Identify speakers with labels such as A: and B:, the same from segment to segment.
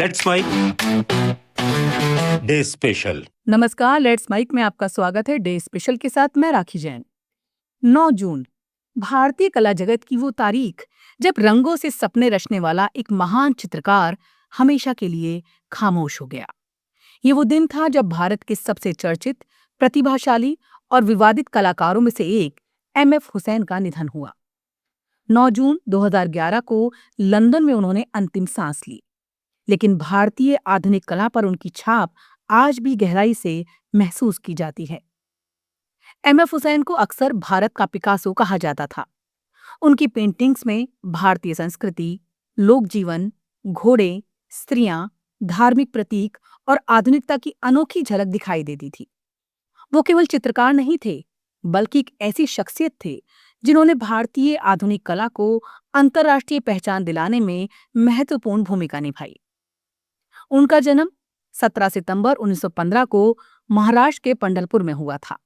A: Let's mic day special.
B: नमस्कार, let's mic में आपका स्वागत है। डे स्पेशल के साथ मैं राखी जैन। 9 जून भारतीय कला जगत की वो तारीख जब रंगों से सपने रचने वाला एक महान चित्रकार हमेशा के लिए खामोश हो गया। ये वो दिन था जब भारत के सबसे चर्चित, प्रतिभाशाली और विवादित कलाकारों में से एक एमएफ हुसैन का निधन हुआ। 9 जून 2011 को लंदन में उन्होंने अंतिम सांस ली, लेकिन भारतीय आधुनिक कला पर उनकी छाप आज भी गहराई से महसूस की जाती है। एमएफ हुसैन को अक्सर भारत का पिकासो कहा जाता था। उनकी पेंटिंग्स में भारतीय संस्कृति, लोक जीवन, घोड़े, स्त्रियां, धार्मिक प्रतीक और आधुनिकता की अनोखी झलक दिखाई देती थी। वो केवल चित्रकार नहीं थे, बल्कि एक ऐसी शख्सियत थे जिन्होंने भारतीय आधुनिक कला को अंतर्राष्ट्रीय पहचान दिलाने में महत्वपूर्ण भूमिका निभाई। उनका जन्म 17 सितंबर 1915 को महाराष्ट्र के पंढरपुर में हुआ था।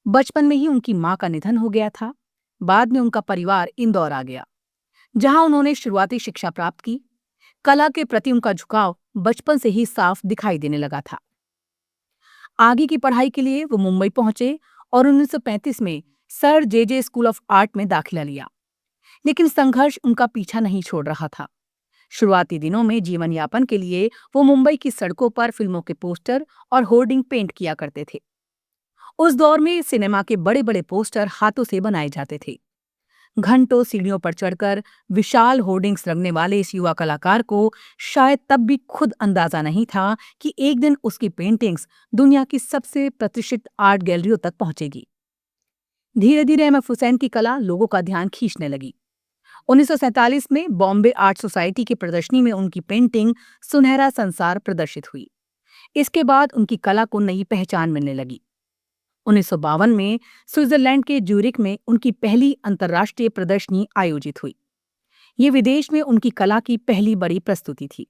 B: बचपन में ही उनकी मां का निधन हो गया था। बाद में उनका परिवार इंदौर आ गया, जहां उन्होंने शुरुआती शिक्षा प्राप्त की। कला के प्रति उनका झुकाव बचपन से ही साफ दिखाई देने लगा था। आगे की पढ़ाई के लिए वो मुंबई पहुंचे और 1935 में sir J school of art में दाखिला लिया। लेकिन संघर्ष उनका पीछा नहीं छोड़ रहा था। शुरुआती दिनों में जीवन यापन के लिए वो मुंबई की सड़कों पर फिल्मों के पोस्टर और होर्डिंग पेंट किया करते थे। उस दौर में सिनेमा के बड़े बड़े पोस्टर हाथों से बनाए जाते थे। घंटों सीढ़ियों पर चढ़कर विशाल होर्डिंग्स रंगने वाले इस युवा कलाकार को शायद तब भी खुद अंदाजा नहीं था कि एक दिन उसकी पेंटिंग्स दुनिया की सबसे प्रतिष्ठित आर्ट गैलरियों तक पहुंचेगी। धीरे धीरे एमएफ हुसैन की कला लोगों का ध्यान खींचने लगी। 1947 में बॉम्बे आर्ट सोसाइटी की प्रदर्शनी में उनकी पेंटिंग सुनहरा संसार प्रदर्शित हुई। इसके बाद उनकी कला को नई पहचान मिलने लगी। 1952 में स्विट्जरलैंड के ज्यूरिख में उनकी पहली अंतर्राष्ट्रीय प्रदर्शनी आयोजित हुई। ये विदेश में उनकी कला की पहली बड़ी प्रस्तुति थी।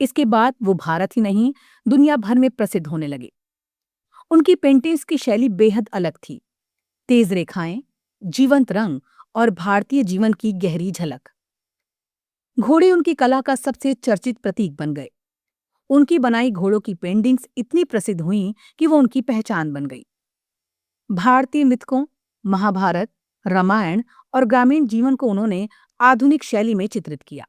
B: इसके बाद वो भारत ही नहीं, दुनिया भर में प्रसिद्ध होने लगे। उनकी पेंटिंग्स की शैली बेहद अलग थी। तेज रेखाएं, जीवंत रंग और भारतीय जीवन की गहरी झलक। घोड़े उनकी कला का सबसे चर्चित प्रतीक बन गए। उनकी बनाई घोड़ों की पेंटिंग्स इतनी प्रसिद्ध हुईं कि वो उनकी पहचान बन गई। भारतीय मिथकों, महाभारत, रामायण और ग्रामीण जीवन को उन्होंने आधुनिक शैली में चित्रित किया।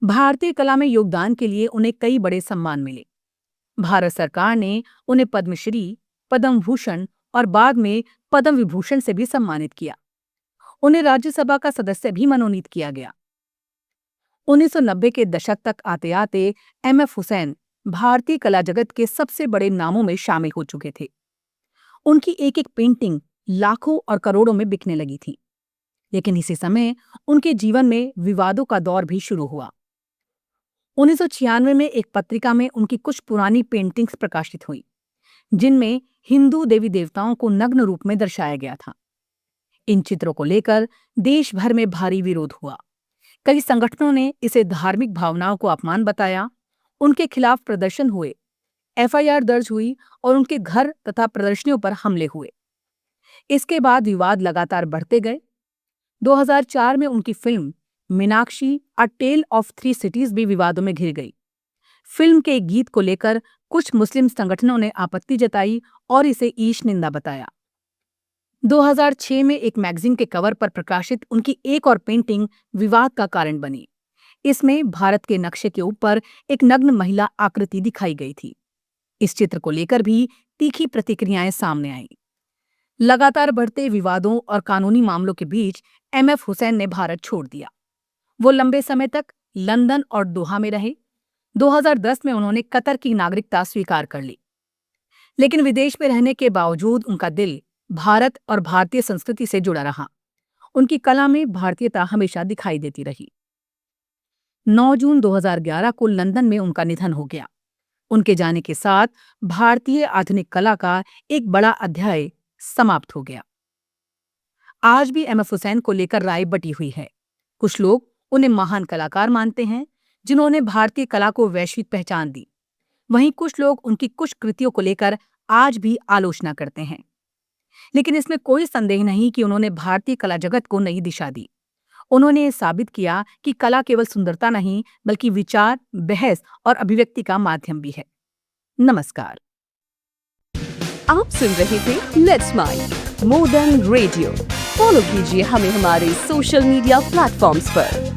B: भारतीय कला में योगदान के लिए उन्हें कई बड़े सम्मान मिले। भारत सरकार ने उन्हें पद्मश्री, पद्म भूषण और बाद में पद्म विभूषण से भी सम्मानित किया। उन्हें राज्यसभा का सदस्य भी मनोनीत किया गया। 1990 के दशक तक आते आते एमएफ हुसैन भारतीय कला जगत के सबसे बड़े नामों में शामिल हो चुके थे। उनकी एक एक पेंटिंग लाखों और करोड़ों में बिकने लगी थी। लेकिन इसी समय उनके जीवन में विवादों का दौर भी शुरू हुआ। 1996 में एक पत्रिका में उनकी कुछ पुरानी पेंटिंग्स प्रकाशित हुई, जिनमें हिंदू देवी देवताओं को नग्न रूप में दर्शाया गया था। इन चित्रों को लेकर देश भर में भारी विरोध हुआ। कई संगठनों ने इसे धार्मिक भावनाओं को अपमान बताया। उनके खिलाफ प्रदर्शन हुए, एफआईआर दर्ज हुई और उनके घर तथा प्रदर्शनियों पर हमले हुए। इसके बाद विवाद लगातार बढ़ते गए। 2004 में उनकी film Meenaxi a tale of three cities भी विवादों में घिर गई। फिल्म के एक गीत को लेकर कुछ मुस्लिम संगठनों ने आपत्ति जताई और इसे ईश निंदा बताया। 2006 में एक मैगजीन के कवर पर प्रकाशित उनकी एक और पेंटिंग विवाद का कारण बनी। इसमें भारत के नक्शे के ऊपर एक नग्न महिला आकृति दिखाई गई थी। इस चित्र को लेकर भी तीखी प्रतिक्रियाएं सामने आईं। लगातार बढ़ते विवादों और कानूनी मामलों के बीच एमएफ हुसैन ने भारत छोड़ दिया। वो लंबे समय तक लंदन और दोहा में रहे। 2010 में उन्होंने कतर की नागरिकता स्वीकार कर ली। लेकिन विदेश में रहने के बावजूद उनका दिल भारत और भारतीय संस्कृति से जुड़ा रहा। उनकी कला में भारतीयता हमेशा दिखाई देती रही। 9 जून 2011 को लंदन में उनका निधन हो गया। उनके जाने के साथ भारतीय आधुनिक कला का एक बड़ा अध्याय समाप्त हो गया। आज भी एमएफ हुसैन को लेकर राय बटी हुई है। कुछ लोग उन्हें महान कलाकार मानते हैं जिन्होंने भारतीय कला को वैश्विक पहचान दी। वहीं कुछ लोग उनकी कुछ कृतियों को लेकर आज भी आलोचना करते हैं। लेकिन इसमें कोई संदेह नहीं कि उन्होंने भारतीय कला जगत को नई दिशा दी। उन्होंने ये साबित किया कि कला केवल सुंदरता नहीं, बल्कि विचार, बहस और अभिव्यक्ति का माध्यम भी है। नमस्कार।
A: आप सुन रहे थे let's mind more than radio. Follow कीजिए हमें हमारे सोशल मीडिया प्लेटफॉर्म्स पर।